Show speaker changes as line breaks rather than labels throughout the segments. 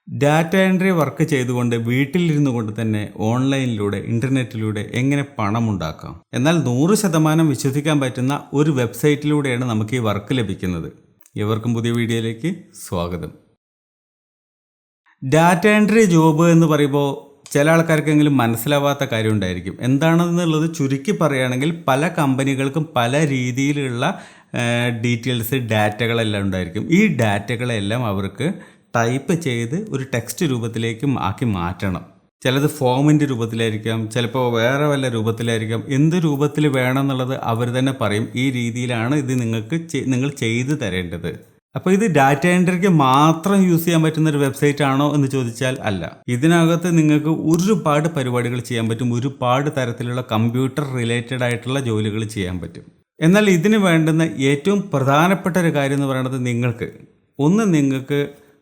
Data entry work ചെയ്തുകൊണ്ട് വീട്ടിലിരുന്നു കൊണ്ട് തന്നെ ഓൺലൈനിലൂടെ ഇൻ്റർനെറ്റിലൂടെ എങ്ങനെ പണമുണ്ടാക്കാം. എന്നാൽ 100% വിശ്വസിക്കാൻ പറ്റുന്ന ഒരു വെബ്സൈറ്റിലൂടെയാണ് നമുക്ക് ഈ വർക്ക് ലഭിക്കുന്നത്. ഇവർക്കും പുതിയ വീഡിയോയിലേക്ക് സ്വാഗതം. ഡാറ്റ എൻട്രി ജോബ് എന്ന് പറയുമ്പോൾ ചില ആൾക്കാർക്കെങ്കിലും മനസ്സിലാവാത്ത കാര്യം ഉണ്ടായിരിക്കും. എന്താണെന്നുള്ളത് ചുരുക്കി പറയുകയാണെങ്കിൽ പല കമ്പനികൾക്കും പല രീതിയിലുള്ള ഡീറ്റെയിൽസ് ഡാറ്റകളെല്ലാം ഉണ്ടായിരിക്കും. ഈ ഡാറ്റകളെല്ലാം അവർക്ക് ടൈപ്പ് ചെയ്ത് ഒരു ടെക്സ്റ്റ് രൂപത്തിലേക്ക് ആക്കി മാറ്റണം. ചിലത് ഫോമിൻ്റെ രൂപത്തിലായിരിക്കാം, ചിലപ്പോൾ വേറെ വല്ല രൂപത്തിലായിരിക്കാം. എന്ത് രൂപത്തിൽ വേണം എന്നുള്ളത് അവർ തന്നെ പറയും. ഈ രീതിയിലാണ് ഇത് നിങ്ങൾ ചെയ്തു തരേണ്ടത്. അപ്പോൾ ഇത് ഡാറ്റ എൻട്രിക്ക് മാത്രം യൂസ് ചെയ്യാൻ പറ്റുന്ന ഒരു വെബ്സൈറ്റ് ആണോ എന്ന് ചോദിച്ചാൽ അല്ല. ഇതിനകത്ത് നിങ്ങൾക്ക് ഒരുപാട് പരിപാടികൾ ചെയ്യാൻ പറ്റും. ഒരുപാട് തരത്തിലുള്ള കമ്പ്യൂട്ടർ റിലേറ്റഡ് ആയിട്ടുള്ള ജോലികൾ ചെയ്യാൻ പറ്റും. എന്നാൽ ഇതിന് വേണ്ടുന്ന ഏറ്റവും പ്രധാനപ്പെട്ട ഒരു കാര്യം എന്ന് പറയുന്നത് നിങ്ങൾക്ക്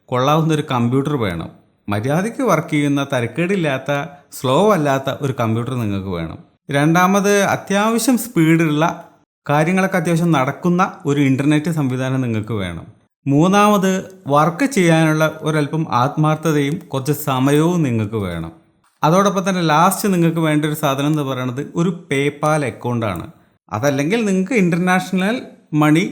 കൊള്ളാവുന്ന ഒരു കമ്പ്യൂട്ടർ വേണം. മര്യാദയ്ക്ക് വർക്ക് ചെയ്യുന്ന, തരക്കേടില്ലാത്ത, സ്ലോ അല്ലാത്ത ഒരു കമ്പ്യൂട്ടർ നിങ്ങൾക്ക് വേണം. രണ്ടാമത്, അത്യാവശ്യം സ്പീഡുള്ള കാര്യങ്ങളൊക്കെ അത്യാവശ്യം നടക്കുന്ന ഒരു ഇൻ്റർനെറ്റ് സംവിധാനം നിങ്ങൾക്ക് വേണം. മൂന്നാമത്, വർക്ക് ചെയ്യാനുള്ള ഒരല്പം ആത്മാർത്ഥതയും കുറച്ച് സമയവും നിങ്ങൾക്ക് വേണം. അതോടൊപ്പം തന്നെ ലാസ്റ്റ് നിങ്ങൾക്ക് വേണ്ട ഒരു സാധനം എന്ന് പറയുന്നത് ഒരു പേപാൽ അക്കൗണ്ടാണ്. അതല്ലെങ്കിൽ നിങ്ങൾക്ക് ഇൻ്റർനാഷണൽ മണി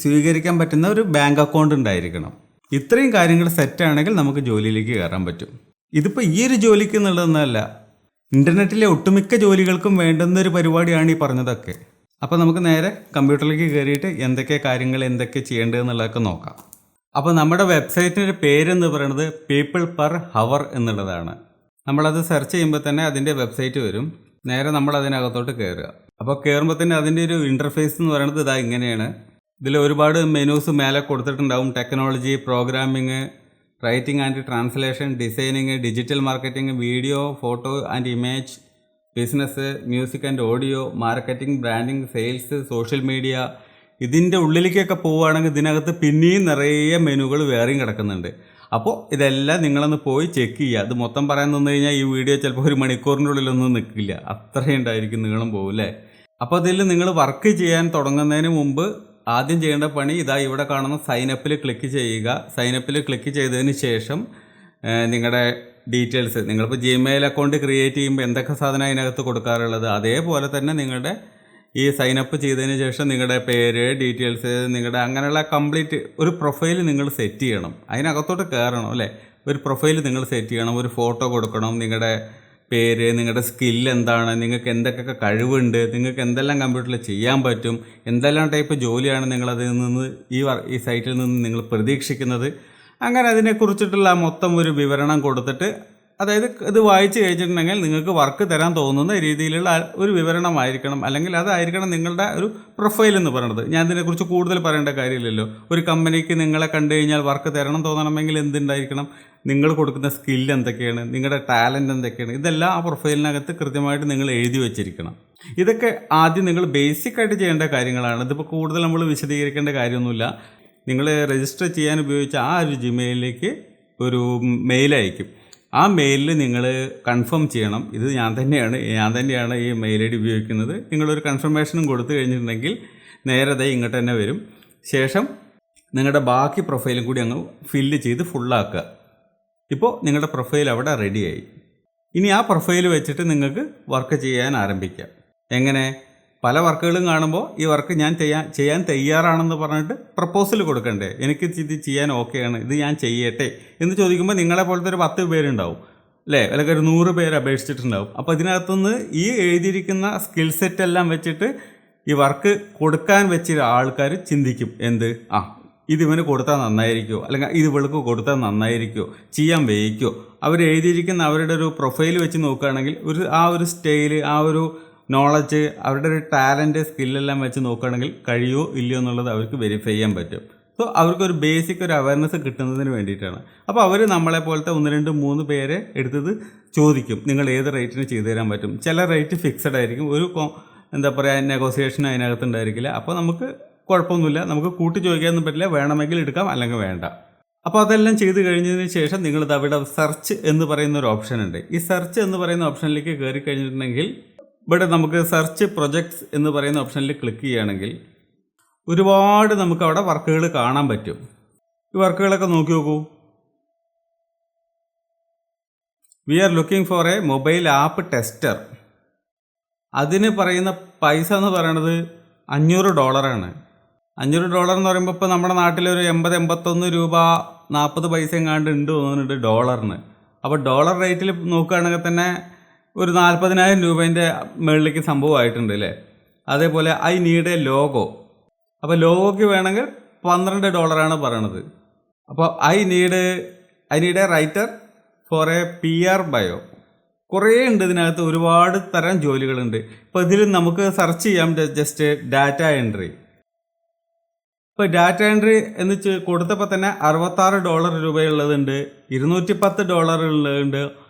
സ്വീകരിക്കാൻ പറ്റുന്ന ഒരു ബാങ്ക് അക്കൗണ്ട് ഉണ്ടായിരിക്കണം. ഇത്രയും കാര്യങ്ങൾ സെറ്റാണെങ്കിൽ നമുക്ക് ജോലിയിലേക്ക് കയറാൻ പറ്റും. ഇതിപ്പോൾ ഈ ഒരു ജോലിക്ക് എന്നുള്ളതൊന്നുമല്ല, ഇൻ്റർനെറ്റിലെ ഒട്ടുമിക്ക ജോലികൾക്കും വേണ്ടുന്നൊരു പരിപാടിയാണ് ഈ പറഞ്ഞതൊക്കെ. അപ്പോൾ നമുക്ക് നേരെ കമ്പ്യൂട്ടറിലേക്ക് കയറിയിട്ട് എന്തൊക്കെ ചെയ്യേണ്ടതെന്നുള്ളതൊക്കെ നോക്കാം. അപ്പോൾ നമ്മുടെ വെബ്സൈറ്റിൻ്റെ പേരെന്ന് പറയുന്നത് പീപ്പിൾ പെർ ഹവർ എന്നുള്ളതാണ്. നമ്മളത് സെർച്ച് ചെയ്യുമ്പോൾ തന്നെ അതിൻ്റെ വെബ്സൈറ്റ് വരും. നേരെ നമ്മൾ അതിനകത്തോട്ട് കയറുക. അപ്പോൾ കയറുമ്പോൾ തന്നെ അതിൻ്റെ ഒരു ഇൻ്റർഫേസ് എന്ന് പറയുന്നത് ഇതാ ഇങ്ങനെയാണ്. ഇതിൽ ഒരുപാട് മെനൂസ് മേലെ കൊടുത്തിട്ടുണ്ടാവും. Technology, programming, writing and translation, designing, digital marketing, video, photo and image, business, music and audio, marketing, branding, sales, social media. ഇതിൻ്റെ ഉള്ളിലേക്കൊക്കെ പോവുകയാണെങ്കിൽ ഇതിനകത്ത് പിന്നെയും നിറയെ മെനുകൾ വേറെയും കിടക്കുന്നുണ്ട്. അപ്പോൾ ഇതെല്ലാം നിങ്ങളൊന്ന് പോയി ചെക്ക് ചെയ്യുക. അത് മൊത്തം പറയാൻ നിന്ന് കഴിഞ്ഞാൽ ഈ വീഡിയോ ചിലപ്പോൾ 1 മണിക്കൂറിൻ്റെ ഉള്ളിലൊന്നും നിൽക്കില്ല, അത്രയും ഉണ്ടായിരിക്കും, നീളം പോകും അല്ലേ. അപ്പോൾ അതിൽ നിങ്ങൾ വർക്ക് ചെയ്യാൻ തുടങ്ങുന്നതിന് മുമ്പ് ആദ്യം ചെയ്യേണ്ട പണി ഇതാ ഇവിടെ കാണുന്ന സൈനപ്പിൽ ക്ലിക്ക് ചെയ്യുക. സൈനപ്പിൽ ക്ലിക്ക് ചെയ്തതിന് ശേഷം നിങ്ങളുടെ ഡീറ്റെയിൽസ്, നിങ്ങളിപ്പോൾ ജിമെയിൽ അക്കൗണ്ട് ക്രിയേറ്റ് ചെയ്യുമ്പോൾ എന്തൊക്കെ സാധനം അതിനകത്ത് കൊടുക്കാറുള്ളത് അതേപോലെ തന്നെ നിങ്ങളുടെ ഈ സൈനപ്പ് ചെയ്തതിന് ശേഷം നിങ്ങളുടെ പേര്, ഡീറ്റെയിൽസ്, നിങ്ങളുടെ അങ്ങനെയുള്ള കംപ്ലീറ്റ് ഒരു പ്രൊഫൈൽ നിങ്ങൾ സെറ്റ് ചെയ്യണം. അതിനകത്തോട്ട് കയറണം അല്ലേ. ഒരു പ്രൊഫൈൽ നിങ്ങൾ സെറ്റ് ചെയ്യണം, ഒരു ഫോട്ടോ കൊടുക്കണം, നിങ്ങളുടെ പേര്, നിങ്ങളുടെ സ്കില്ല് എന്താണ്, നിങ്ങൾക്ക് എന്തൊക്കെ കഴിവുണ്ട്, നിങ്ങൾക്ക് എന്തെല്ലാം കമ്പ്യൂട്ടറിൽ ചെയ്യാൻ പറ്റും, എന്തെല്ലാം ടൈപ്പ് ജോലിയാണ് നിങ്ങളതിൽ നിന്ന് ഈ സൈറ്റിൽ നിന്ന് നിങ്ങൾ പ്രതീക്ഷിക്കുന്നത്. അങ്ങനെ അതിനെക്കുറിച്ചിട്ടുള്ള മൊത്തം ഒരു വിവരണം കൊടുത്തിട്ട്, അതായത് ഇത് വായിച്ച് കഴിഞ്ഞിട്ടുണ്ടെങ്കിൽ നിങ്ങൾക്ക് വർക്ക് തരാൻ തോന്നുന്ന രീതിയിലുള്ള ഒരു വിവരണമായിരിക്കണം, അല്ലെങ്കിൽ അതായിരിക്കണം നിങ്ങളുടെ ഒരു പ്രൊഫൈൽ എന്ന് പറയുന്നത്. ഞാൻ ഇതിനെക്കുറിച്ച് കൂടുതൽ പറയേണ്ട കാര്യമില്ലല്ലോ. ഒരു കമ്പനിക്ക് നിങ്ങളെ കണ്ടു കഴിഞ്ഞാൽ വർക്ക് തരണം തോന്നണമെങ്കിൽ എന്തുണ്ടായിരിക്കണം, നിങ്ങൾ കൊടുക്കുന്ന സ്കില്ല് എന്തൊക്കെയാണ്, നിങ്ങളുടെ ടാലൻറ്റ് എന്തൊക്കെയാണ്, ഇതെല്ലാം ആ പ്രൊഫൈലിനകത്ത് കൃത്യമായിട്ട് നിങ്ങൾ എഴുതി വെച്ചിരിക്കണം. ഇതൊക്കെ ആദ്യം നിങ്ങൾ ബേസിക്കായിട്ട് ചെയ്യേണ്ട കാര്യങ്ങളാണ്. ഇതിപ്പോൾ കൂടുതൽ നമ്മൾ വിശദീകരിക്കേണ്ട കാര്യമൊന്നുമില്ല. നിങ്ങൾ രജിസ്റ്റർ ചെയ്യാൻ ഉപയോഗിച്ച ആ ഒരു ജിമെയിലിലേക്ക് ഒരു മെയിൽ അയക്കും. ആ മെയിലിൽ നിങ്ങൾ കൺഫേം ചെയ്യണം, ഇത് ഞാൻ തന്നെയാണ് ഈ മെയിൽ ഐ ഡി ഉപയോഗിക്കുന്നത്. നിങ്ങളൊരു കൺഫർമേഷനും കൊടുത്തു കഴിഞ്ഞിട്ടുണ്ടെങ്കിൽ നേരത്തെ ഇങ്ങോട്ട് തന്നെ വരും. ശേഷം നിങ്ങളുടെ ബാക്കി പ്രൊഫൈലും കൂടി അങ്ങ് ഫില്ല് ചെയ്ത് ഫുള്ളാക്കുക. ഇപ്പോൾ നിങ്ങളുടെ പ്രൊഫൈൽ അവിടെ റെഡിയായി. ഇനി ആ പ്രൊഫൈൽ വെച്ചിട്ട് നിങ്ങൾക്ക് വർക്ക് ചെയ്യാൻ ആരംഭിക്കാം. എങ്ങനെ? പല വർക്കുകളും കാണുമ്പോൾ ഈ വർക്ക് ഞാൻ ചെയ്യാൻ തയ്യാറാണെന്ന് പറഞ്ഞിട്ട് പ്രപ്പോസൽ കൊടുക്കണ്ടേ, എനിക്ക് ഇത് ചെയ്യാൻ ഓക്കെയാണ്, ഇത് ഞാൻ ചെയ്യട്ടെ എന്ന് ചോദിക്കുമ്പോൾ നിങ്ങളെ പോലത്തെ ഒരു 10 പേരുണ്ടാവും അല്ലേ, അല്ലെങ്കിൽ ഒരു 100 പേര് അപേക്ഷിച്ചിട്ടുണ്ടാവും. അപ്പോൾ ഇതിനകത്തുനിന്ന് ഈ എഴുതിയിരിക്കുന്ന സ്കിൽ സെറ്റ് എല്ലാം വെച്ചിട്ട് ഈ വർക്ക് കൊടുക്കാൻ വെച്ച ആൾക്കാർ ചിന്തിക്കും, ഇതിവന് കൊടുത്താൽ നന്നായിരിക്കുമോ, അല്ലെങ്കിൽ ഇത് ഇവൾക്ക് കൊടുത്താൽ നന്നായിരിക്കുമോ, ചെയ്യാൻ വയ്ക്കുമോ. അവർ എഴുതിയിരിക്കുന്ന അവരുടെ ഒരു പ്രൊഫൈൽ വെച്ച് നോക്കുകയാണെങ്കിൽ ആ ഒരു സ്റ്റൈല്, ആ ഒരു നോളജ്, അവരുടെ ഒരു ടാലൻറ്റ്, സ്കില്ലെല്ലാം വെച്ച് നോക്കുകയാണെങ്കിൽ കഴിയുമോ ഇല്ലയോ എന്നുള്ളത് അവർക്ക് വെരിഫൈ ചെയ്യാൻ പറ്റും. സോ അവർക്കൊരു ബേസിക് ഒരു അവയർനെസ് കിട്ടുന്നതിന് വേണ്ടിയിട്ടാണ്. അപ്പോൾ അവർ നമ്മളെ പോലത്തെ 1, 2, 3 പേരെ എടുത്തത് ചോദിക്കും, നിങ്ങൾ ഏത് റേറ്റിന് ചെയ്തു തരാൻ പറ്റും. ചില റേറ്റ് ഫിക്സഡ് ആയിരിക്കും, ഒരു നെഗോസിയേഷൻ അതിനകത്ത് ഉണ്ടായിരിക്കില്ല. അപ്പോൾ നമുക്ക് കുഴപ്പമൊന്നുമില്ല, നമുക്ക് കൂട്ടി ചോദിക്കാനൊന്നും പറ്റില്ല, വേണമെങ്കിൽ എടുക്കാം അല്ലെങ്കിൽ വേണ്ട. അപ്പോൾ അതെല്ലാം ചെയ്ത് കഴിഞ്ഞതിന് ശേഷം നിങ്ങളിത് അവിടെ സെർച്ച് എന്ന് പറയുന്ന ഒരു ഓപ്ഷൻ ഉണ്ട്. ഈ സെർച്ച് എന്ന് പറയുന്ന ഓപ്ഷനിലേക്ക് കയറി കഴിഞ്ഞിട്ടുണ്ടെങ്കിൽ ഇവിടെ നമുക്ക് സെർച്ച് പ്രൊജക്ട്സ് എന്ന് പറയുന്ന ഓപ്ഷനിൽ ക്ലിക്ക് ചെയ്യുകയാണെങ്കിൽ ഒരുപാട് നമുക്ക് അവിടെ വർക്കുകൾ കാണാൻ പറ്റും. ഈ വർക്കുകളൊക്കെ നോക്കി നോക്കൂ. We are looking for a mobile app tester. അതിന് പറയുന്ന പൈസ എന്ന് പറയണത് $500. $500 എന്ന് പറയുമ്പോൾ ഇപ്പോൾ നമ്മുടെ നാട്ടിലൊരു 81 രൂപ 40 പൈസ എങ്ങാണ്ട് ഉണ്ട് തോന്നുന്നുണ്ട് ഡോളറിന്. അപ്പോൾ ഡോളർ റേറ്റിൽ നോക്കുകയാണെങ്കിൽ തന്നെ ഒരു 40,000 രൂപേൻ്റെ മുകളിലേക്ക് സംഭവമായിട്ടുണ്ട് അല്ലേ. അതേപോലെ ഐ നീഡ് എ ലോഗോ. അപ്പോൾ ലോഗോയ്ക്ക് വേണമെങ്കിൽ $12 പറയണത്. അപ്പോൾ I need a writer for a PR bio. കുറേ ഉണ്ട് ഇതിനകത്ത്, ഒരുപാട് തരം ജോലികളുണ്ട്. ഇപ്പോൾ ഇതിൽ നമുക്ക് സെർച്ച് ചെയ്യാം ജസ്റ്റ് ഡാറ്റ എൻട്രി. ഇപ്പോൾ ഡാറ്റ എൻട്രി എന്ന് കൊടുത്തപ്പോൾ തന്നെ $66 രൂപയുള്ളതുണ്ട്, $210 ഉള്ളതുണ്ട്,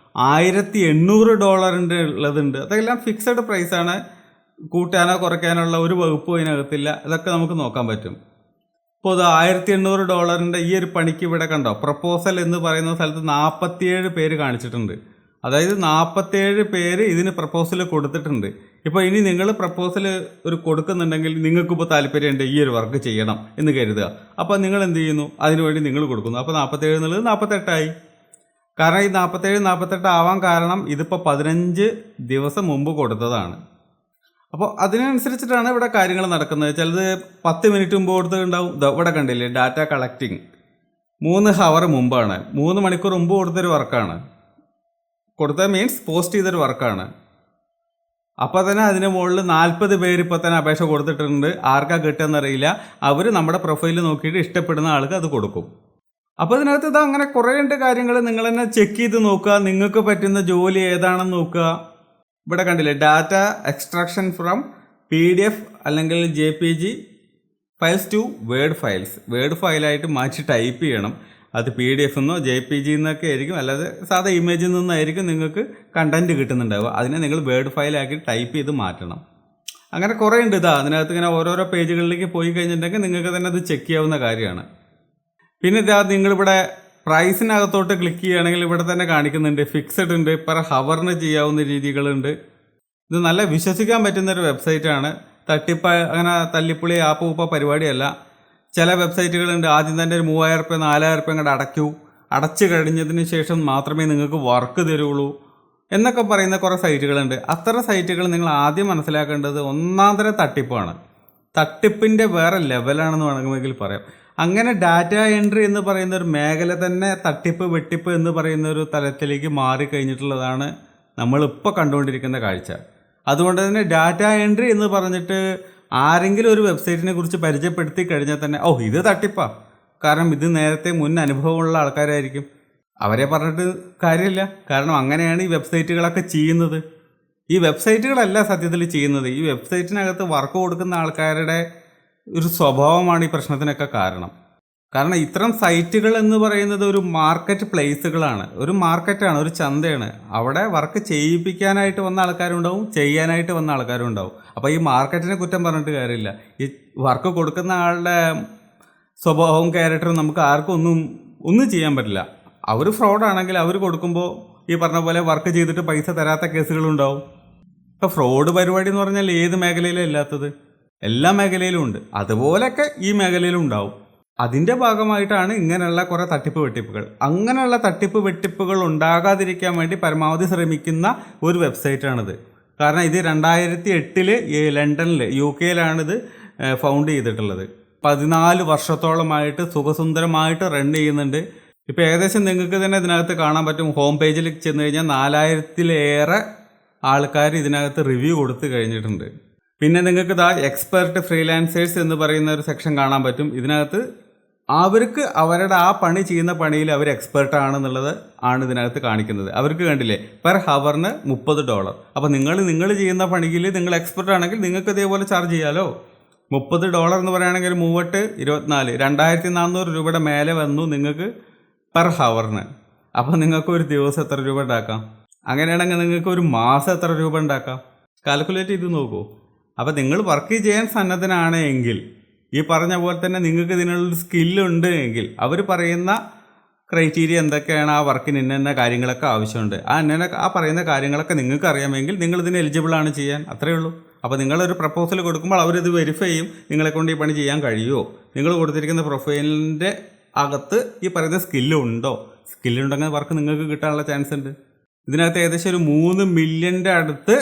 $1,800 ഉള്ളതുണ്ട്. അതെല്ലാം ഫിക്സഡ് പ്രൈസാണ്. കൂട്ടാനോ കുറയ്ക്കാനുള്ള ഒരു വകുപ്പും അതിനകത്തില്ല. ഇതൊക്കെ നമുക്ക് നോക്കാൻ പറ്റും. ഇപ്പോൾ അത് $1,800 ഈ ഒരു പണിക്ക് ഇവിടെ കണ്ടോ, പ്രപ്പോസൽ എന്ന് പറയുന്ന സ്ഥലത്ത് 47 പേര് കാണിച്ചിട്ടുണ്ട്. അതായത് 47 പേര് ഇതിന് പ്രപ്പോസൽ കൊടുത്തിട്ടുണ്ട്. ഇപ്പോൾ ഇനി നിങ്ങൾ പ്രപ്പോസൽ ഒരു കൊടുക്കുന്നുണ്ടെങ്കിൽ നിങ്ങൾക്കിപ്പോൾ താല്പര്യമുണ്ട് ഈ ഒരു വർക്ക് ചെയ്യണം എന്ന് കരുതുക. അപ്പോൾ നിങ്ങൾ എന്ത് ചെയ്യുന്നു, അതിനുവേണ്ടി നിങ്ങൾ കൊടുക്കുന്നു. അപ്പോൾ 47 എന്നുള്ളത് 48 കാരണം ഈ 47-48 ആവാൻ കാരണം ഇതിപ്പോൾ 15 ദിവസം മുമ്പ് കൊടുത്തതാണ്. അപ്പോൾ അതിനനുസരിച്ചിട്ടാണ് ഇവിടെ കാര്യങ്ങൾ നടക്കുന്നത്. ചിലത് 10 മിനിറ്റ് മുമ്പ് കൊടുത്തിട്ടുണ്ടാവും. ഇവിടെ കണ്ടില്ലേ, ഡാറ്റ കളക്റ്റിംഗ് 3 ഹവർ മുമ്പാണ്, 3 മണിക്കൂർ മുമ്പ് കൊടുത്തൊരു വർക്കാണ്. കൊടുത്തത് മീൻസ് പോസ്റ്റ് ചെയ്തൊരു വർക്കാണ്. അപ്പോൾ തന്നെ അതിന് മുകളിൽ 40 പേര് ഇപ്പോൾ തന്നെ അപേക്ഷ കൊടുത്തിട്ടുണ്ട്. ആർക്കാ കിട്ടുകയെന്നറിയില്ല. അവർ നമ്മുടെ പ്രൊഫൈൽ നോക്കിയിട്ട് ഇഷ്ടപ്പെടുന്ന ആൾക്ക് അത് കൊടുക്കും. അപ്പോൾ ഇതിനകത്ത് ഇത് അങ്ങനെ കുറേ ഉണ്ട് കാര്യങ്ങൾ. നിങ്ങൾ തന്നെ ചെക്ക് ചെയ്ത് നോക്കുക, നിങ്ങൾക്ക് പറ്റുന്ന ജോലി ഏതാണെന്ന് നോക്കുക. ഇവിടെ കണ്ടില്ലേ, ഡാറ്റ എക്സ്ട്രാക്ഷൻ ഫ്രം PDF അല്ലെങ്കിൽ JPG ഫയൽസ് ടു വേർഡ് ഫയലായിട്ട് മാറ്റി ടൈപ്പ് ചെയ്യണം. അത് PDF എന്നോ JPG എന്നൊക്കെ ആയിരിക്കും, അല്ലാതെ സാധാ ഇമേജിൽ നിന്നായിരിക്കും നിങ്ങൾക്ക് കണ്ടൻറ്റ് കിട്ടുന്നുണ്ടാവുക. അതിനെ നിങ്ങൾ വേർഡ് ഫയലാക്കി ടൈപ്പ് ചെയ്ത് മാറ്റണം. അങ്ങനെ കുറേ ഉണ്ട്. അതിനകത്ത് ഇങ്ങനെ ഓരോരോ പേജുകളിലേക്ക് പോയി കഴിഞ്ഞിട്ടുണ്ടെങ്കിൽ നിങ്ങൾക്ക് തന്നെ അത് ചെക്ക് ചെയ്യാവുന്ന കാര്യമാണ്. പിന്നെ നിങ്ങളിവിടെ പ്രൈസിനകത്തോട്ട് ക്ലിക്ക് ചെയ്യുകയാണെങ്കിൽ ഇവിടെ തന്നെ കാണിക്കുന്നുണ്ട്, ഫിക്സഡ് ഉണ്ട്, പെർ ഹവറിന് ചെയ്യാവുന്ന രീതികളുണ്ട്. ഇത് നല്ല വിശ്വസിക്കാൻ പറ്റുന്നൊരു വെബ്സൈറ്റാണ്. തട്ടിപ്പ് അങ്ങനെ തല്ലിപ്പൊളി ആപ്പ് പരിപാടിയല്ല. ചില വെബ്സൈറ്റുകളുണ്ട്, ആദ്യം തന്നെ ഒരു 3,000 രൂപ 4,000 രൂപ അങ്ങോട്ട് അടച്ചു കഴിഞ്ഞതിന് ശേഷം മാത്രമേ നിങ്ങൾക്ക് വർക്ക് തരുള്ളൂ എന്നൊക്കെ പറയുന്ന കുറേ സൈറ്റുകളുണ്ട്. അത്തരം സൈറ്റുകൾ നിങ്ങൾ ആദ്യം മനസ്സിലാക്കേണ്ടത് ഒന്നാന്തരം തട്ടിപ്പാണ്. തട്ടിപ്പിൻ്റെ വേറെ ലെവലാണെന്ന് വേണമെങ്കിൽ പറയാം. അങ്ങനെ ഡാറ്റ എൻട്രി എന്ന് പറയുന്ന ഒരു മേഖല തന്നെ തട്ടിപ്പ് വെട്ടിപ്പ് എന്ന് പറയുന്ന ഒരു തലത്തിലേക്ക് മാറിക്കഴിഞ്ഞിട്ടുള്ളതാണ് നമ്മളിപ്പോൾ കണ്ടുകൊണ്ടിരിക്കുന്ന കാഴ്ച. അതുകൊണ്ട് തന്നെ ഡാറ്റ എൻട്രി എന്ന് പറഞ്ഞിട്ട് ആരെങ്കിലും ഒരു വെബ്സൈറ്റിനെ കുറിച്ച് പരിചയപ്പെടുത്തി കഴിഞ്ഞാൽ തന്നെ ഇത് തട്ടിപ്പാ. കാരണം ഇത് നേരത്തെ മുൻ അനുഭവമുള്ള ആൾക്കാരായിരിക്കും. അവരെ പറഞ്ഞിട്ട് കാര്യമില്ല. കാരണം അങ്ങനെയാണ് ഈ വെബ്സൈറ്റുകളൊക്കെ ചെയ്യുന്നത്. ഈ വെബ്സൈറ്റുകളല്ല സത്യത്തിൽ ചെയ്യുന്നത്. ഈ വെബ്സൈറ്റിനകത്ത് വർക്ക് കൊടുക്കുന്ന ആൾക്കാരുടെ ഒരു സ്വഭാവമാണ് ഈ പ്രശ്നത്തിനൊക്കെ കാരണം. കാരണം ഇത്തരം സൈറ്റുകൾ എന്ന് പറയുന്നത് ഒരു മാർക്കറ്റ് പ്ലേസുകളാണ്, ഒരു മാർക്കറ്റാണ്, ഒരു ചന്തയാണ്. അവിടെ വർക്ക് ചെയ്യിപ്പിക്കാനായിട്ട് വന്ന ആൾക്കാരുണ്ടാവും, ചെയ്യാനായിട്ട് വന്ന ആൾക്കാരുണ്ടാവും. അപ്പോൾ ഈ മാർക്കറ്റിനെ കുറ്റം പറഞ്ഞിട്ട് കാര്യമില്ല. ഈ വർക്ക് കൊടുക്കുന്ന ആളുടെ സ്വഭാവവും ക്യാരക്ടറും നമുക്ക് ആർക്കും ഒന്നും ചെയ്യാൻ പറ്റില്ല. അവർ ഫ്രോഡാണെങ്കിൽ അവർ കൊടുക്കുമ്പോൾ ഈ പറഞ്ഞ പോലെ വർക്ക് ചെയ്തിട്ട് പൈസ തരാത്ത കേസുകളുണ്ടാവും. ഇപ്പോൾ ഫ്രോഡ് പരിപാടി എന്ന് പറഞ്ഞാൽ ഏത് മേഖലയിലും ഇല്ലാത്തത്? എല്ലാ മേഖലയിലും ഉണ്ട്. അതുപോലെയൊക്കെ ഈ മേഖലയിലും ഉണ്ടാവും. അതിൻ്റെ ഭാഗമായിട്ടാണ് ഇങ്ങനെയുള്ള കുറേ തട്ടിപ്പ് വെട്ടിപ്പുകൾ. അങ്ങനെയുള്ള തട്ടിപ്പ് വെട്ടിപ്പുകൾ ഉണ്ടാകാതിരിക്കാൻ വേണ്ടി പരമാവധി ശ്രമിക്കുന്ന ഒരു വെബ്സൈറ്റാണിത്. കാരണം ഇത് 2008 ലണ്ടനിൽ UK ഫൗണ്ട് ചെയ്തിട്ടുള്ളത്. 14 വർഷത്തോളമായിട്ട് സുഖസുന്ദരമായിട്ട് റൺ ചെയ്യുന്നുണ്ട്. ഇപ്പോൾ ഏകദേശം നിങ്ങൾക്ക് തന്നെ ഇതിനകത്ത് കാണാൻ പറ്റും. ഹോം പേജിൽ ചെന്ന് കഴിഞ്ഞാൽ 4000-ലേറെ ആൾക്കാർ ഇതിനകത്ത് റിവ്യൂ കൊടുത്തു കഴിഞ്ഞിട്ടുണ്ട്. പിന്നെ നിങ്ങൾക്ക് എക്സ്പെർട്ട് ഫ്രീലാൻസേഴ്സ് എന്ന് പറയുന്ന ഒരു സെക്ഷൻ കാണാൻ പറ്റും. ഇതിനകത്ത് അവർക്ക് അവരുടെ ആ പണി ചെയ്യുന്ന പണിയിൽ അവർ എക്സ്പെർട്ടാണെന്നുള്ളത് ആണ് ഇതിനകത്ത് കാണിക്കുന്നത്. അവർക്ക് കണ്ടില്ലേ, പെർ ഹവറിന് $30. അപ്പോൾ നിങ്ങൾ ചെയ്യുന്ന പണിയിൽ നിങ്ങൾ എക്സ്പെർട്ട് ആണെങ്കിൽ നിങ്ങൾക്ക് ഇതേപോലെ ചാർജ് ചെയ്യാമല്ലോ. $30 എന്ന് പറയുകയാണെങ്കിൽ 3/8 24 2,400 രൂപയുടെ മേലെ വന്നു നിങ്ങൾക്ക് പെർ ഹവറിന്. അപ്പോൾ നിങ്ങൾക്ക് ഒരു ദിവസം എത്ര രൂപ ഉണ്ടാക്കാം? അങ്ങനെയാണെങ്കിൽ നിങ്ങൾക്ക് ഒരു മാസം എത്ര രൂപ ഉണ്ടാക്കാം? കാൽക്കുലേറ്റ് ചെയ്ത് നോക്കൂ. അപ്പോൾ നിങ്ങൾ വർക്ക് ചെയ്യാൻ സന്നദ്ധനാണ് എങ്കിൽ, ഈ പറഞ്ഞ പോലെ തന്നെ നിങ്ങൾക്ക് ഇതിനുള്ളൊരു സ്കില്ലുണ്ട് എങ്കിൽ, അവർ പറയുന്ന ക്രൈറ്റീരിയ എന്തൊക്കെയാണ്, ആ വർക്കിന് ഇന്ന കാര്യങ്ങളൊക്കെ ആവശ്യമുണ്ട്, ആ പറയുന്ന കാര്യങ്ങളൊക്കെ നിങ്ങൾക്ക് അറിയാമെങ്കിൽ നിങ്ങളിതിന് എലിജിബിളാണ് ചെയ്യാൻ. അത്രയേ ഉള്ളൂ. അപ്പോൾ നിങ്ങളൊരു പ്രപ്പോസൽ കൊടുക്കുമ്പോൾ അവരിത് വെരിഫൈ ചെയ്യും, നിങ്ങളെക്കൊണ്ട് ഈ പണി ചെയ്യാൻ കഴിയുമോ, നിങ്ങൾ കൊടുത്തിരിക്കുന്ന പ്രൊഫൈലിൻ്റെ അകത്ത് ഈ പറയുന്ന സ്കില്ലുണ്ടോ. സ്കില്ലുണ്ടെങ്കിൽ വർക്ക് നിങ്ങൾക്ക് കിട്ടാനുള്ള ചാൻസ് ഉണ്ട്. ഇതിനകത്ത് ഏകദേശം ഒരു 3 മില്യൻ്റെ അടുത്ത്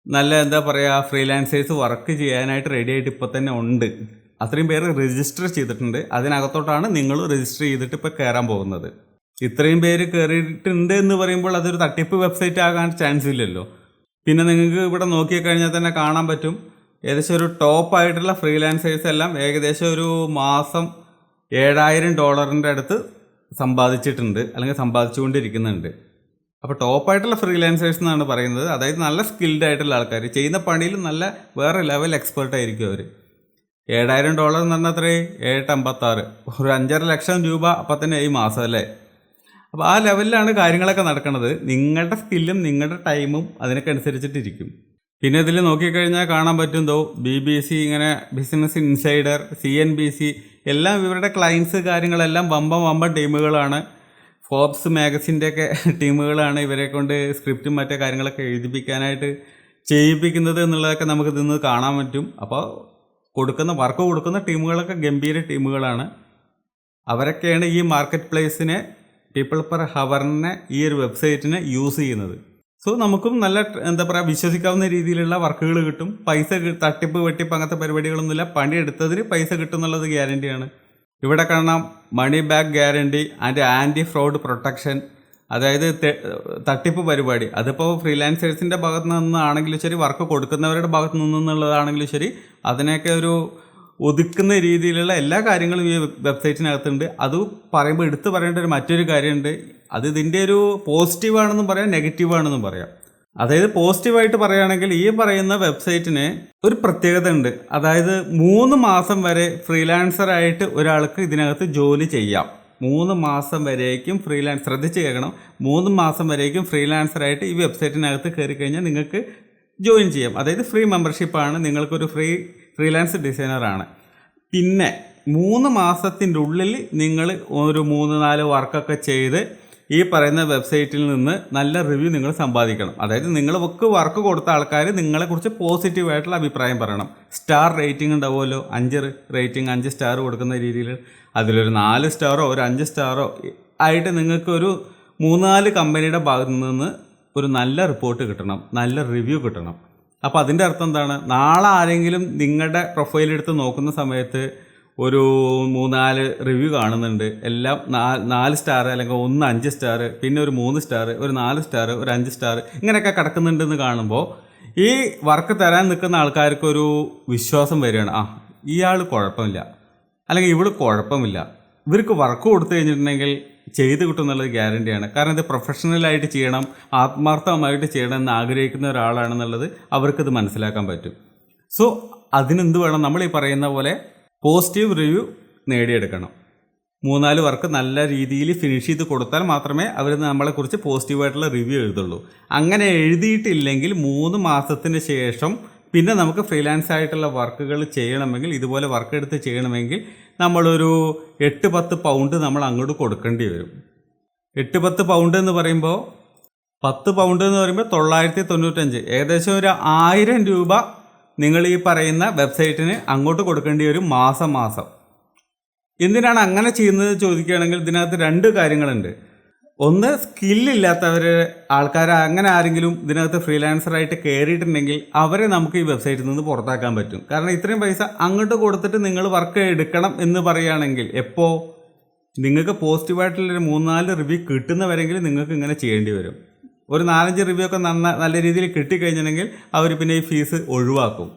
നല്ല എന്താ പറയുക ഫ്രീലാൻസേഴ്സ് വർക്ക് ചെയ്യാനായിട്ട് റെഡി ആയിട്ട് ഇപ്പോൾ തന്നെ ഉണ്ട്. അത്രയും പേര് രജിസ്റ്റർ ചെയ്തിട്ടുണ്ട്. അതിനകത്തോട്ടാണ് നിങ്ങൾ രജിസ്റ്റർ ചെയ്തിട്ട് ഇപ്പോൾ കയറാൻ പോകുന്നത്. ഇത്രയും പേര് കയറിയിട്ടുണ്ട് എന്ന് പറയുമ്പോൾ അതൊരു തട്ടിപ്പ് വെബ്സൈറ്റ് ആകാൻ ചാൻസ് ഇല്ലല്ലോ. പിന്നെ നിങ്ങൾക്ക് ഇവിടെ നോക്കിക്കഴിഞ്ഞാൽ തന്നെ കാണാൻ പറ്റും, ഏകദേശം ഒരു ടോപ്പായിട്ടുള്ള ഫ്രീലാൻസേഴ്സ് എല്ലാം ഏകദേശം ഒരു മാസം $7,000 അടുത്ത് സമ്പാദിച്ചിട്ടുണ്ട്, അല്ലെങ്കിൽ സമ്പാദിച്ചുകൊണ്ടിരിക്കുന്നുണ്ട്. അപ്പോൾ ടോപ്പായിട്ടുള്ള ഫ്രീലാൻസേഴ്സ് എന്നാണ് പറയുന്നത്. അതായത് നല്ല സ്കിൽഡ് ആയിട്ടുള്ള ആൾക്കാർ, ചെയ്യുന്ന പണിയിൽ നല്ല വേറെ ലെവൽ എക്സ്പേർട്ട് ആയിരിക്കും അവർ. $7,000 എന്ന് പറഞ്ഞാൽ അത്രയും 7×56 ഒരു 5.5 ലക്ഷം രൂപ അപ്പം തന്നെ ഈ മാസം അല്ലേ. അപ്പോൾ ആ ലെവലിലാണ് കാര്യങ്ങളൊക്കെ നടക്കുന്നത്. നിങ്ങളുടെ സ്കില്ലും നിങ്ങളുടെ ടൈമും അതിനൊക്കെ അനുസരിച്ചിട്ടിരിക്കും. പിന്നെ ഇതിൽ നോക്കിക്കഴിഞ്ഞാൽ കാണാൻ പറ്റുന്നതോ BBC, ഇങ്ങനെ ബിസിനസ് ഇൻസൈഡർ, CNBC എല്ലാം ഇവരുടെ ക്ലയൻസ് കാര്യങ്ങളെല്ലാം വമ്പൻ ടീമുകളാണ്. ഫോബ്സ് മാഗസിൻ്റെയൊക്കെ ടീമുകളാണ് ഇവരെ കൊണ്ട് സ്ക്രിപ്റ്റും മറ്റേ കാര്യങ്ങളൊക്കെ എഴുതിപ്പിക്കാനായിട്ട് ചെയ്യിപ്പിക്കുന്നത് എന്നുള്ളതൊക്കെ നമുക്ക് ഇതിന്ന് കാണാൻ പറ്റും. അപ്പോൾ വർക്ക് കൊടുക്കുന്ന ടീമുകളൊക്കെ ഗംഭീര ടീമുകളാണ്. അവരൊക്കെയാണ് ഈ മാർക്കറ്റ് പ്ലേസിനെ, പീപ്പിൾ പെർ ഹവറിനെ, ഈ ഒരു വെബ്സൈറ്റിനെ യൂസ് ചെയ്യുന്നത്. സോ നമുക്കും നല്ല എന്താ പറയുക വിശ്വസിക്കാവുന്ന രീതിയിലുള്ള വർക്കുകൾ കിട്ടും. പൈസ തട്ടിപ്പ് വെട്ടിപ്പ് അങ്ങനത്തെ പരിപാടികളൊന്നുമില്ല. പണിയെടുത്തതിന് പൈസ കിട്ടും എന്നുള്ളത് ഗ്യാരണ്ടിയാണ്. ഇവിടെ കാണാം money back guarantee and anti fraud protection. അതായത് തട്ടിപ്പ് പരിപാടി അതിപ്പോൾ ഫ്രീലാൻസേഴ്സിൻ്റെ ഭാഗത്തു നിന്നാണെങ്കിലും ശരി, വർക്ക് കൊടുക്കുന്നവരുടെ ഭാഗത്തു നിന്നുള്ളതാണെങ്കിലും ശരി, അതിനെയൊക്കെ ഒരു ഒതുക്കുന്ന രീതിയിലുള്ള എല്ലാ കാര്യങ്ങളും ഈ വെബ്സൈറ്റിനകത്തുണ്ട്. അത് പറയുമ്പോൾ എടുത്തു പറയേണ്ട ഒരു മറ്റൊരു കാര്യമുണ്ട്. അത് ഇതിൻ്റെ ഒരു പോസിറ്റീവാണെന്നും പറയാം, നെഗറ്റീവാണെന്നും പറയാം. അതായത് പോസിറ്റീവായിട്ട് പറയുകയാണെങ്കിൽ ഈ പറയുന്ന വെബ്സൈറ്റിന് ഒരു പ്രത്യേകത ഉണ്ട്. അതായത് 3 മാസം വരെ ഫ്രീലാൻസറായിട്ട് ഒരാൾക്ക് ഇതിനകത്ത് ജോലി ചെയ്യാം. 3 മാസം വരേക്കും ശ്രദ്ധിച്ച് കേൾക്കണം, 3 മാസം വരേക്കും ഫ്രീലാൻസറായിട്ട് ഈ വെബ്സൈറ്റിനകത്ത് കയറി കഴിഞ്ഞാൽ നിങ്ങൾക്ക് ജോയിൻ ചെയ്യാം. അതായത് ഫ്രീ മെമ്പർഷിപ്പാണ്, നിങ്ങൾക്കൊരു ഫ്രീലാൻസ് ഡിസൈനറാണ്. പിന്നെ 3 മാസത്തിൻ്റെ ഉള്ളിൽ നിങ്ങൾ ഒരു 3-4 വർക്കൊക്കെ ചെയ്ത് ഈ പറയുന്ന വെബ്സൈറ്റിൽ നിന്ന് നല്ല റിവ്യൂ നിങ്ങൾ സമ്പാദിക്കണം. അതായത് നിങ്ങൾക്ക് വർക്ക് കൊടുത്ത ആൾക്കാർ നിങ്ങളെക്കുറിച്ച് പോസിറ്റീവായിട്ടുള്ള അഭിപ്രായം പറയണം. സ്റ്റാർ റേറ്റിംഗ് ഉണ്ടാവുമല്ലോ, 5 സ്റ്റാർ കൊടുക്കുന്ന രീതിയിൽ അതിലൊരു 4 സ്റ്റാറോ ഒരു 5 സ്റ്റാറോ ആയിട്ട് നിങ്ങൾക്കൊരു 3-4 കമ്പനിയുടെ ഭാഗത്തു നിന്ന് ഒരു നല്ല റിപ്പോർട്ട് കിട്ടണം, നല്ല റിവ്യൂ കിട്ടണം. അപ്പോൾ അതിൻ്റെ അർത്ഥം എന്താണ്? നാളെ ആരെങ്കിലും നിങ്ങളുടെ പ്രൊഫൈൽ എടുത്ത് നോക്കുന്ന സമയത്ത് ഒരു 3-4 റിവ്യൂ കാണുന്നുണ്ട്, എല്ലാം 4 സ്റ്റാർ, അല്ലെങ്കിൽ 5 സ്റ്റാർ, പിന്നെ ഒരു 3 സ്റ്റാർ, ഒരു 4 സ്റ്റാർ, ഒരു 5 സ്റ്റാർ, ഇങ്ങനെയൊക്കെ കിടക്കുന്നുണ്ടെന്ന് കാണുമ്പോൾ ഈ വർക്ക് തരാൻ നിൽക്കുന്ന ആൾക്കാർക്കൊരു വിശ്വാസം വരികയാണ്. ഇയാൾ കുഴപ്പമില്ല, അല്ലെങ്കിൽ ഇവൾ കുഴപ്പമില്ല, ഇവർക്ക് വർക്ക് കൊടുത്തു കഴിഞ്ഞിട്ടുണ്ടെങ്കിൽ ചെയ്ത് കിട്ടും എന്നുള്ളത് ഗ്യാരണ്ടിയാണ്. കാരണം ഇത് പ്രൊഫഷണലായിട്ട് ചെയ്യണം, ആത്മാർത്ഥമായിട്ട് ചെയ്യണം എന്ന് ആഗ്രഹിക്കുന്ന ഒരാളാണെന്നുള്ളത് അവർക്കിത് മനസ്സിലാക്കാൻ പറ്റും. സോ അതിനെന്ത് വേണം? നമ്മൾ ഈ പറയുന്ന പോലെ പോസിറ്റീവ് റിവ്യൂ നേടിയെടുക്കണം. 3-4 വർക്ക് നല്ല രീതിയിൽ ഫിനിഷ് ചെയ്ത് കൊടുത്താൽ മാത്രമേ അവർ നമ്മളെക്കുറിച്ച് പോസിറ്റീവായിട്ടുള്ള റിവ്യൂ എഴുതുള്ളൂ. അങ്ങനെ എഴുതിയിട്ടില്ലെങ്കിൽ 3 മാസത്തിന് ശേഷം പിന്നെ നമുക്ക് ഫ്രീലാൻസ് ആയിട്ടുള്ള വർക്കുകൾ ചെയ്യണമെങ്കിൽ, ഇതുപോലെ വർക്ക് എടുത്ത് ചെയ്യണമെങ്കിൽ നമ്മളൊരു 8-10 പൗണ്ട് നമ്മൾ അങ്ങോട്ട് കൊടുക്കേണ്ടി വരും. 8-10 പൗണ്ട് എന്ന് പറയുമ്പോൾ 10 പൗണ്ട് എന്ന് പറയുമ്പോൾ 995, ഏകദേശം ഒരു 1000 രൂപ നിങ്ങൾ ഈ പറയുന്ന വെബ്സൈറ്റിന് അങ്ങോട്ട് കൊടുക്കേണ്ടി വരും മാസം. എന്തിനാണ് അങ്ങനെ ചെയ്യുന്നത് ചോദിക്കുകയാണെങ്കിൽ ഇതിനകത്ത് 2 കാര്യങ്ങളുണ്ട്. ഒന്ന്, സ്കില്ലില്ലാത്തവർ ആൾക്കാർ അങ്ങനെ ആരെങ്കിലും ഇതിനകത്ത് ഫ്രീലാൻസറായിട്ട് കയറിയിട്ടുണ്ടെങ്കിൽ അവരെ നമുക്ക് ഈ വെബ്സൈറ്റിൽ നിന്ന് പുറത്താക്കാൻ പറ്റും. കാരണം ഇത്രയും പൈസ അങ്ങോട്ട് കൊടുത്തിട്ട് നിങ്ങൾ വർക്ക് എടുക്കണം എന്ന് പറയുകയാണെങ്കിൽ എപ്പോൾ നിങ്ങൾക്ക് പോസിറ്റീവായിട്ടുള്ളൊരു 3-4 റിവ്യൂ കിട്ടുന്നവരെങ്കിൽ നിങ്ങൾക്ക് ഇങ്ങനെ ചെയ്യേണ്ടി വരും. ഒരു 4-5 റിവ്യൂ ഒക്കെ നല്ല രീതിയിൽ കിട്ടിക്കഴിഞ്ഞിട്ടുണ്ടെങ്കിൽ അവർ പിന്നെ ഈ ഫീസ് ഒഴിവാക്കും.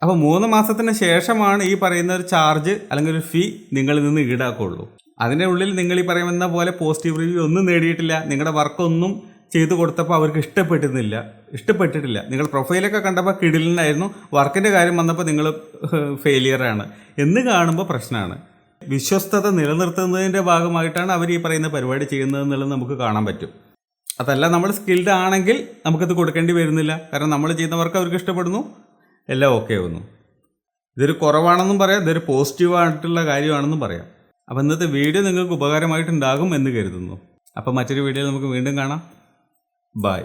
അപ്പോൾ 3 മാസത്തിന് ശേഷമാണ് ഈ പറയുന്ന ഒരു ചാർജ് അല്ലെങ്കിൽ ഒരു ഫീ നിങ്ങളിൽ നിന്ന് ഈടാക്കുള്ളൂ. അതിൻ്റെ ഉള്ളിൽ നിങ്ങൾ ഈ പറയുന്ന പോലെ പോസിറ്റീവ് റിവ്യൂ ഒന്നും നേടിയിട്ടില്ല, നിങ്ങളുടെ വർക്കൊന്നും ചെയ്തു കൊടുത്തപ്പോൾ അവർക്ക് ഇഷ്ടപ്പെട്ടിട്ടില്ല, നിങ്ങൾ പ്രൊഫൈലൊക്കെ കണ്ടപ്പോൾ കിടിലനായിരുന്നു, വർക്കിൻ്റെ കാര്യം വന്നപ്പോൾ നിങ്ങൾ ഫെയിലിയറാണ് എന്ന് കാണുമ്പോൾ പ്രശ്നമാണ്. വിശ്വസ്തത നിലനിർത്തുന്നതിൻ്റെ ഭാഗമായിട്ടാണ് അവർ ഈ പറയുന്ന പരിപാടി ചെയ്യുന്നതെന്നുള്ളത് നമുക്ക് കാണാൻ പറ്റും. അതല്ല നമ്മൾ സ്കിൽഡ് ആണെങ്കിൽ നമുക്കിത് കൊടുക്കേണ്ടി വരുന്നില്ല. കാരണം നമ്മൾ ചെയ്യുന്ന വർക്ക് അവർക്ക് ഇഷ്ടപ്പെടുന്നു, എല്ലാം ഓക്കെ ആവുന്നു. ഇതൊരു കുറവാണെന്നും പറയാം, ഇതൊരു പോസിറ്റീവായിട്ടുള്ള കാര്യമാണെന്നും പറയാം. അപ്പോൾ ഇന്നത്തെ വീഡിയോ നിങ്ങൾക്ക് ഉപകാരമായിട്ടുണ്ടാകും എന്ന് കരുതുന്നു. അപ്പോൾ മറ്റൊരു വീഡിയോയിൽ നമുക്ക് വീണ്ടും കാണാം. ബൈ.